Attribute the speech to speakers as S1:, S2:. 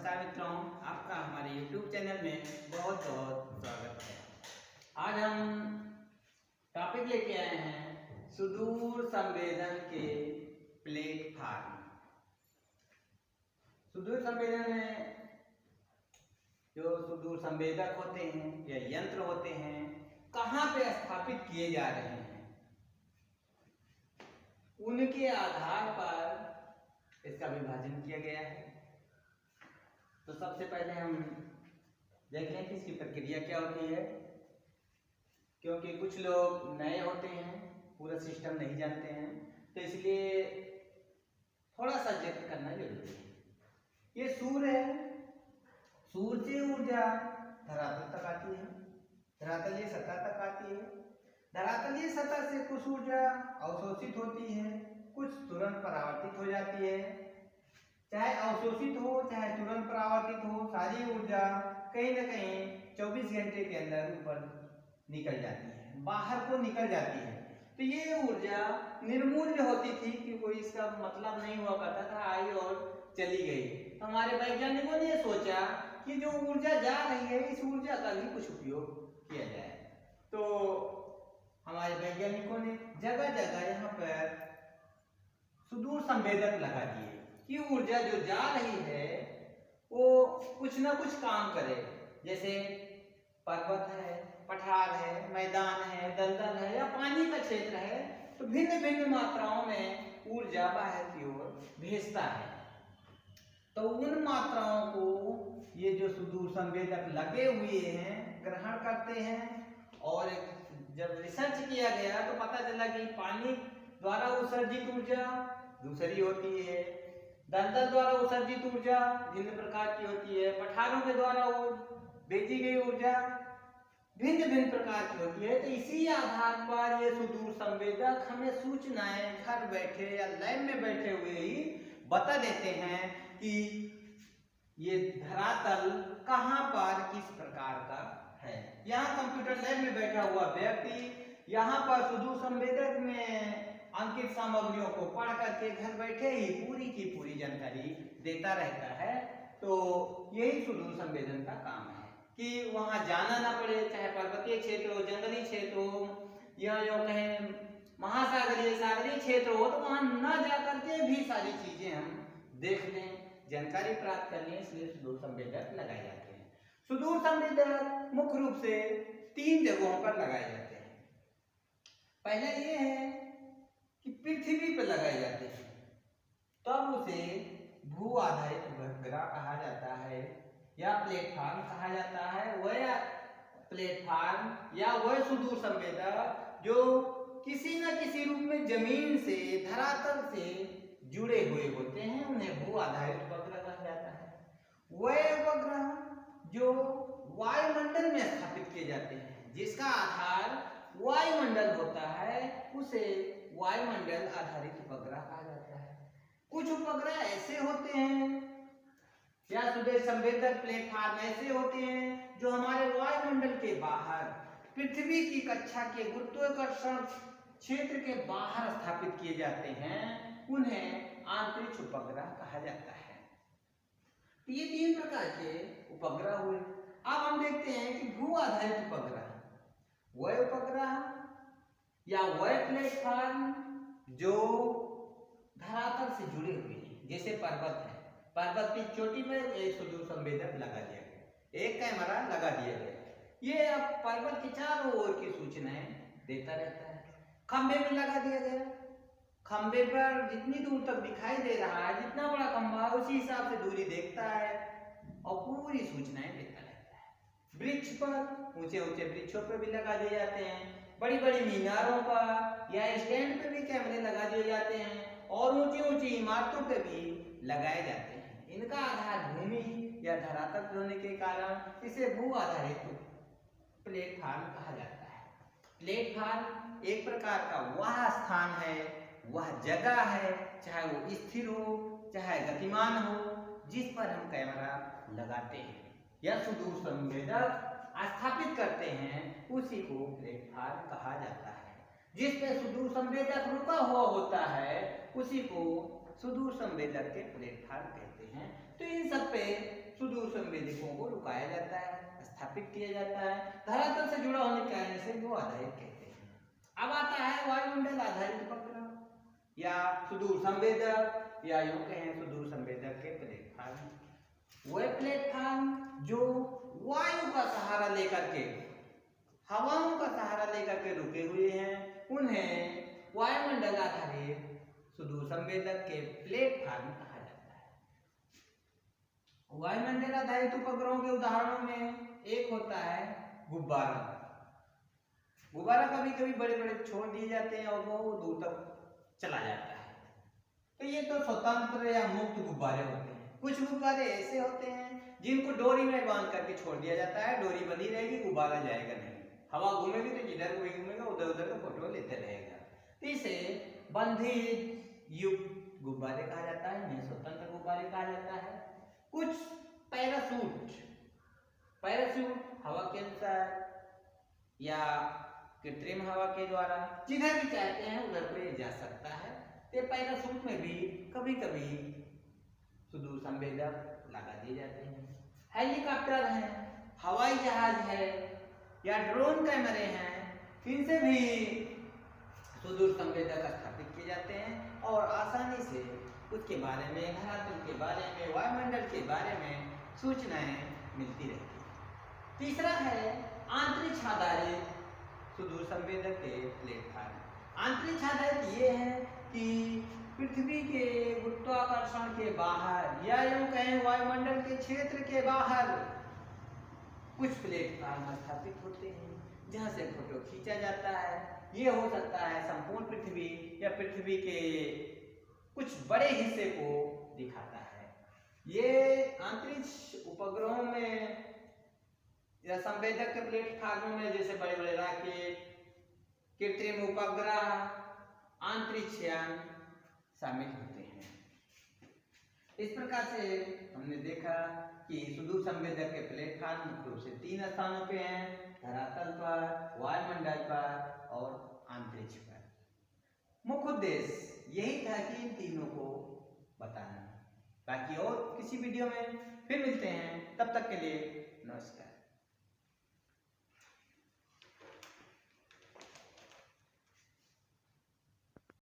S1: नमस्कार मित्रों, आपका हमारे YouTube चैनल में बहुत बहुत स्वागत है। आज हम टॉपिक लेके आए हैं सुदूर संवेदन के प्लेटफॉर्म। सुदूर संवेदन में जो सुदूर संवेदक होते हैं या यंत्र होते हैं, कहाँ पे स्थापित किए जा रहे हैं, उनके आधार पर इसका विभाजन किया गया है। तो सबसे पहले हम देख लें कि इसकी प्रक्रिया क्या होती है, क्योंकि कुछ लोग नए होते हैं, पूरा सिस्टम नहीं जानते हैं, तो इसलिए थोड़ा सा जिक्र करना जरूरी है। ये सूर्य है, सूर्य से ऊर्जा धरातल तक आती है, धरातलीय सतह तक आती है। धरातलीय सतह से कुछ ऊर्जा अवशोषित होती है, कुछ तुरंत परावर्तित हो जाती है। चाहे अवशोषित हो चाहे तुरंत परावर्तित हो, सारी ऊर्जा कहीं ना कहीं 24 घंटे के अंदर ऊपर निकल जाती है, बाहर को निकल जाती है। तो ये ऊर्जा निर्मूल्य होती थी कि कोई इसका मतलब नहीं हुआ करता था, आई और चली गई। तो हमारे वैज्ञानिकों ने सोचा कि जो ऊर्जा जा रही है, इस ऊर्जा का भी कुछ उपयोग किया जाए। तो हमारे वैज्ञानिकों ने जगह जगह यहाँ पर सुदूर संवेदक लगा दिए कि ऊर्जा जो जा रही है वो कुछ ना कुछ काम करे। जैसे पर्वत है, पठार है, मैदान है, दलदल है या पानी का क्षेत्र है, तो भिन्न भिन्न मात्राओं में ऊर्जा बाहर की ओर भेजता है। तो उन मात्राओं को ये जो सुदूर संवेदक लगे हुए हैं ग्रहण करते हैं। और जब रिसर्च किया गया तो पता चला कि पानी द्वारा उत्सर्जित ऊर्जा दूसरी होती है, दलदल द्वारा उत्सर्जित ऊर्जा भिन्न प्रकार की होती है, पठारों के द्वारा भेजी गई ऊर्जा भिन्न भिन्न प्रकार की होती है। तो इसी आधार पर ये सुदूर संवेदक हमें सूचनाएं घर बैठे या लैब में बैठे हुए ही बता देते हैं कि ये धरातल कहाँ पर किस प्रकार का है। यहाँ कंप्यूटर लैब में बैठा हुआ व्यक्ति यहाँ पर सुदूर संवेदक में अंकित सामग्रियों को पढ़ करके घर बैठे ही पूरी की पूरी जानकारी देता रहता है। तो यही सुदूर संवेदन का काम है कि वहां जाना ना पड़े, चाहे पर्वतीय क्षेत्र हो, जंगली क्षेत्र हो या जो कहें महासागरीय सागरीय क्षेत्र हो, तो वहां ना जा करके भी सारी चीजें हम देख लें, जानकारी प्राप्त कर लें। इसलिए सुदूर संवेदक लगाए जाते हैं। सुदूर संवेदक मुख्य रूप से 3 जगहों पर लगाए जाते हैं। पहला ये है कि पृथ्वी पर लगाए जाते हैं, तब उसे भू आधारित उपग्रह कहा जाता है या प्लेटफॉर्म कहा जाता है। वह प्लेटफॉर्म या वह सुदूर संवेदक जो किसी न किसी रूप में जमीन से, धरातल से जुड़े हुए होते हैं, उन्हें भू आधारित उपग्रह कहा जाता है। वह उपग्रह जो वायुमंडल में स्थापित किए जाते हैं, जिसका आधार वायुमंडल होता है, उसे वायुमंडल आधारित उपग्रह कहा जाता है। कुछ उपग्रह ऐसे होते हैं या सुदूर संवेदक प्लेटफॉर्म ऐसे होते हैं जो हमारे वायुमंडल के बाहर, पृथ्वी की कक्षा के गुरुत्वाकर्षण क्षेत्र के बाहर स्थापित किए जाते हैं, उन्हें आंतरिक उपग्रह कहा जाता है। तो ये 3 प्रकार के उपग्रह हुए। अब हम देखते हैं कि भू आधारित उपग्रह, वह उपग्रह या वह प्लेटफॉर्म जो धरातल से जुड़े हुए हैं। जैसे पर्वत है, पर्वत की चोटी पर एक सुदूर संवेदक लगा दिया गया, एक कैमरा लगा दिया गया, ये अब पर्वत के चारों ओर की सूचनाएं देता रहता है। खंबे में लगा दिया गया, खंबे पर जितनी दूर तक दिखाई दे रहा है, जितना बड़ा खंबा उसी हिसाब से दूरी देखता है और पूरी सूचनाएं देता रहता है। वृक्ष पर, ऊंचे ऊंचे वृक्षों पर भी लगा दिए जाते हैं, बड़ी बड़ी मीनारों पर या स्टैंड पर भी कैमरे लगा दिए जाते हैं और ऊंची ऊंची इमारतों पर भी लगाए जाते हैं। इनका आधार भूमि या धरातल होने के कारण इसे भू आधारित प्लेटफॉर्म कहा जाता है। प्लेटफॉर्म एक प्रकार का वह स्थान है, वह जगह है, चाहे वो स्थिर हो चाहे गतिमान हो, जिस पर हम कैमरा लगाते हैं या सुदूर संवेदक स्थापित करते हैं, उसी को प्लेटफॉर्म कहा जाता है। जिस पे सुदूर संवेदक रुका हुआ होता है, उसी को सुदूर संवेदक के प्लेटफॉर्म कहते हैं। तो इन सब पे सुदूर संवेदकों को रुकाया जाता है, स्थापित किया जाता है। धरातल से जुड़ा होने के कारण से वो आधारित कहते हैं। अब आता है वायुमंडल आधारित उपग्रह या सुदूर संवेदक, या यूं कहें सुदूर संवेदक के प्लेटफॉर्म। वह प्लेटफॉर्म जो वायु का सहारा लेकर के, हवाओं का सहारा लेकर के रुके हुए हैं, उन्हें वायुमंडल आधारित सुदूर संवेदक के प्लेटफॉर्म कहा जाता है। वायुमंडल आधारित उपग्रहों के उदाहरणों में एक होता है गुब्बारा। गुब्बारा कभी कभी बड़े बड़े छोड़ दिए जाते हैं और वो दूर तक चला जाता है, तो ये तो स्वतंत्र या मुक्त गुब्बारे होते हैं। कुछ गुब्बारे ऐसे होते हैं जिनको डोरी में बांध करके छोड़ दिया जाता है, डोरी बंधी रहेगी, गुब्बारा जाएगा नहीं, हवा घूमेगी तो जिधर कोई घूमेगा उधर उधर का फोटो लेते रहेगा। तो इसे बंधित युक्त गुब्बारे कहा जाता है, इन्हें स्वतंत्र गुब्बारे कहा जाता है। कुछ पैराशूट हवा के अनुसार या कृत्रिम हवा के द्वारा जिधर भी चाहते हैं उधर पे जा सकता है। तो पैराशूट में भी कभी कभी सुदूर संवेदक लगा दिए जाते हैं। हेलीकॉप्टर है, हवाई जहाज है या ड्रोन कैमरे हैं, इनसे भी सुदूर संवेदक स्थापित किए जाते हैं और आसानी से उसके बारे में, धरातल के बारे में, वायुमंडल के बारे में सूचनाएं मिलती रहती है। तीसरा है अंतरिक्ष आधारित सुदूर संवेदक के प्लेटफॉर्म। अंतरिक्ष आधारित ये है कि पृथ्वी के गुरुत्वाकर्षण के बाहर या यूं कहें वायुमंडल के क्षेत्र के बाहर कुछ प्लेटफॉर्म स्थापित होते हैं जहां से फोटो खींचा जाता है। ये हो सकता है संपूर्ण पृथ्वी या पृथ्वी के कुछ बड़े हिस्से को दिखाता है। ये अंतरिक्ष उपग्रहों में या संवेदक के प्लेटफॉर्मों में जैसे बड़े बड़े रॉकेट, कृत्रिम उपग्रह, अंतरिक्ष यान शामिल होते हैं। इस प्रकार से हमने देखा कि सुदूर संवेदक के प्लेटफॉर्म मुख्य रूप से 3 स्थानों पे हैं: धरातल पर, वायुमंडल पर और अंतरिक्ष पर। मुख्य उद्देश्य यही था कि इन तीनों को बताना। बाकी और किसी वीडियो में फिर मिलते हैं, तब तक के लिए नमस्कार।